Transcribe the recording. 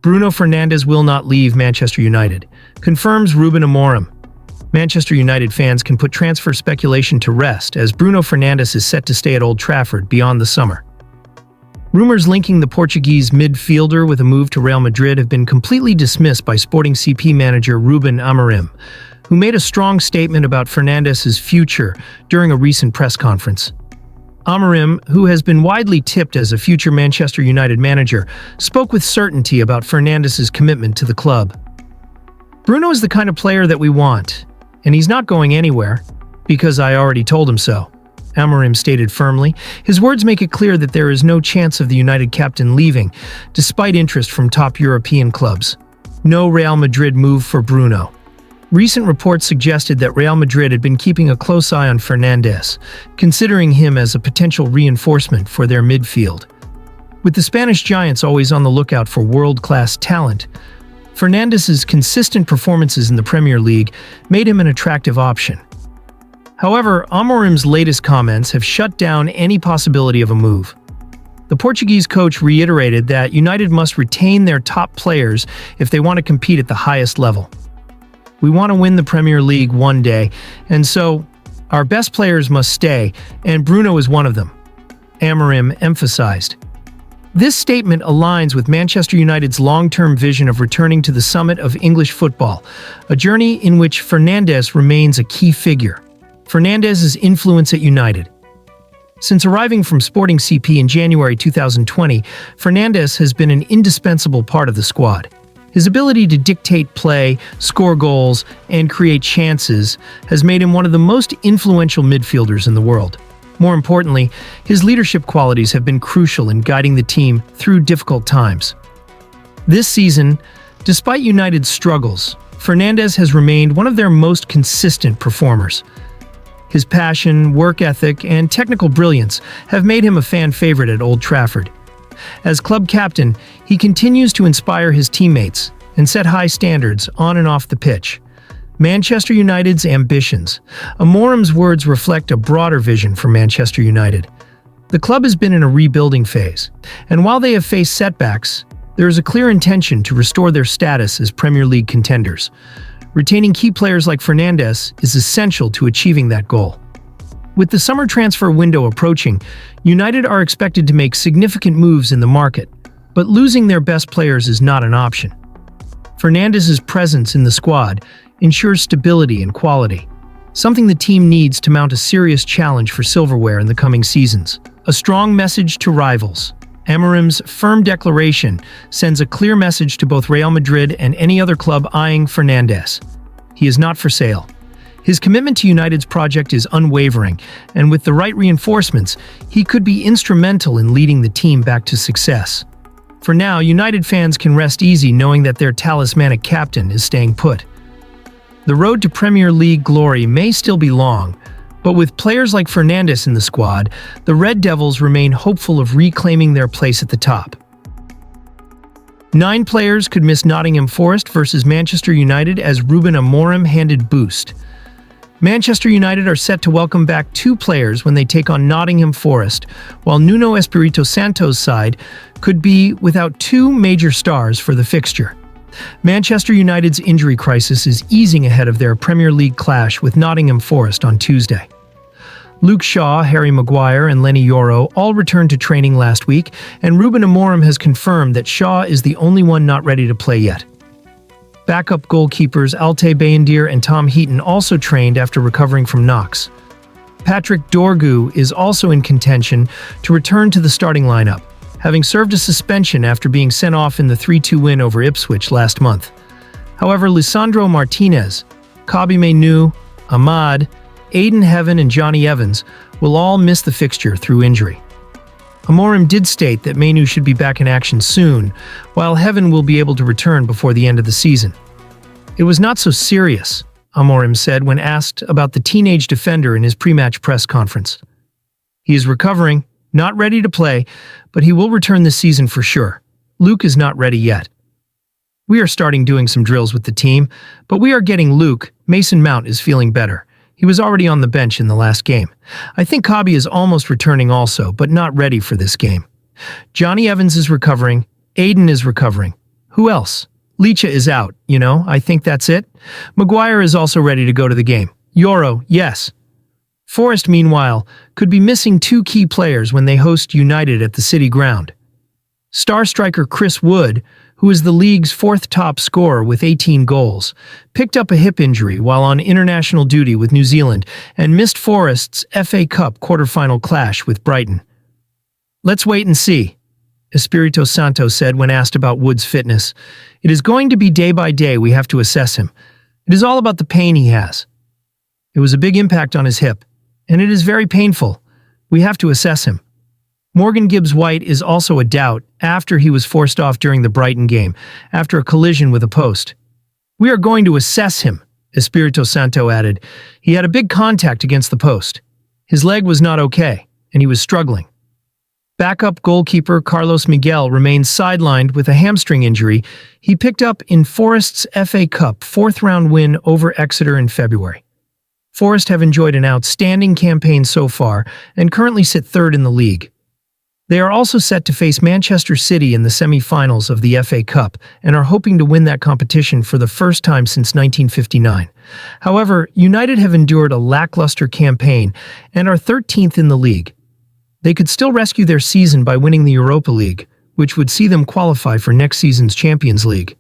Bruno Fernandes will not leave Manchester United, confirms Ruben Amorim. Manchester United fans can put transfer speculation to rest as Bruno Fernandes is set to stay at Old Trafford beyond the summer. Rumors linking the Portuguese midfielder with a move to Real Madrid have been completely dismissed by Sporting CP manager Ruben Amorim, who made a strong statement about Fernandes' future during a recent press conference. Amorim, who has been widely tipped as a future Manchester United manager, spoke with certainty about Fernandes' commitment to the club. "Bruno is the kind of player that we want, and he's not going anywhere, because I already told him so," Amorim stated firmly. His words make it clear that there is no chance of the United captain leaving, despite interest from top European clubs. No Real Madrid move for Bruno. Recent reports suggested that Real Madrid had been keeping a close eye on Fernandes, considering him as a potential reinforcement for their midfield. With the Spanish giants always on the lookout for world-class talent, Fernandes' consistent performances in the Premier League made him an attractive option. However, Amorim's latest comments have shut down any possibility of a move. The Portuguese coach reiterated that United must retain their top players if they want to compete at the highest level. "We want to win the Premier League one day, and so our best players must stay, and Bruno is one of them," Amorim emphasized. This statement aligns with Manchester United's long-term vision of returning to the summit of English football, a journey in which Fernandes remains a key figure. Fernandes' influence at United. Since arriving from Sporting CP in January 2020, Fernandes has been an indispensable part of the squad. His ability to dictate play, score goals, and create chances has made him one of the most influential midfielders in the world. More importantly, his leadership qualities have been crucial in guiding the team through difficult times. This season, despite United's struggles, Fernandes has remained one of their most consistent performers. His passion, work ethic, and technical brilliance have made him a fan favorite at Old Trafford. As club captain, he continues to inspire his teammates and set high standards on and off the pitch. Manchester United's ambitions. Amorim's words reflect a broader vision for Manchester United. The club has been in a rebuilding phase, and while they have faced setbacks, there is a clear intention to restore their status as Premier League contenders. Retaining key players like Fernandes is essential to achieving that goal. With the summer transfer window approaching, United are expected to make significant moves in the market, but losing their best players is not an option. Fernandes' presence in the squad ensures stability and quality, something the team needs to mount a serious challenge for silverware in the coming seasons. A strong message to rivals. Amorim's firm declaration sends a clear message to both Real Madrid and any other club eyeing Fernandes. He is not for sale. His commitment to United's project is unwavering, and with the right reinforcements, he could be instrumental in leading the team back to success. For now, United fans can rest easy knowing that their talismanic captain is staying put. The road to Premier League glory may still be long, but with players like Fernandes in the squad, the Red Devils remain hopeful of reclaiming their place at the top. 9 players could miss Nottingham Forest versus Manchester United as Ruben Amorim handed boost. Manchester United are set to welcome back 2 players when they take on Nottingham Forest, while Nuno Espirito Santo's side could be without 2 major stars for the fixture. Manchester United's injury crisis is easing ahead of their Premier League clash with Nottingham Forest on Tuesday. Luke Shaw, Harry Maguire, and Lenny Yoro all returned to training last week, and Ruben Amorim has confirmed that Shaw is the only one not ready to play yet. Backup goalkeepers Altay Bayindir and Tom Heaton also trained after recovering from knocks. Patrick Dorgu is also in contention to return to the starting lineup, having served a suspension after being sent off in the 3-2 win over Ipswich last month. However, Lisandro Martinez, Kobbie Mainoo, Ahmad, Aiden Heaven, and Johnny Evans will all miss the fixture through injury. Amorim did state that Mainoo should be back in action soon, while Heaven will be able to return before the end of the season. "It was not so serious," Amorim said when asked about the teenage defender in his pre-match press conference. "He is recovering, not ready to play, but he will return this season for sure. Luke is not ready yet. We are starting doing some drills with the team, but we are getting Luke. Mason Mount is feeling better. He was already on the bench in the last game. I think Kobbie is almost returning also, but not ready for this game. Johnny Evans is recovering. Aiden is recovering. Who else? Licha is out, I think that's it. Maguire is also ready to go to the game. Yoro, yes. Forest, meanwhile, could be missing two key players when they host United at the City Ground. Star striker Chris Wood, who is the league's fourth top scorer with 18 goals, picked up a hip injury while on international duty with New Zealand and missed Forest's FA Cup quarter-final clash with Brighton. Let's wait and see, Espirito Santo said when asked about Wood's fitness. It is going to be day by day. We have to assess him. It is all about the pain he has. It was a big impact on his hip, and it is very painful. We have to assess him. Morgan Gibbs-White is also a doubt after he was forced off during the Brighton game after a collision with a post. We are going to assess him, Espirito Santo added. He had a big contact against the post. His leg was not okay, and he was struggling. Backup goalkeeper Carlos Miguel remains sidelined with a hamstring injury he picked up in Forest's FA Cup fourth-round win over Exeter in February. Forest have enjoyed an outstanding campaign so far and currently sit third in the league. They are also set to face Manchester City in the semi-finals of the FA Cup and are hoping to win that competition for the first time since 1959. However, United have endured a lackluster campaign and are 13th in the league. They could still rescue their season by winning the Europa League, which would see them qualify for next season's Champions League.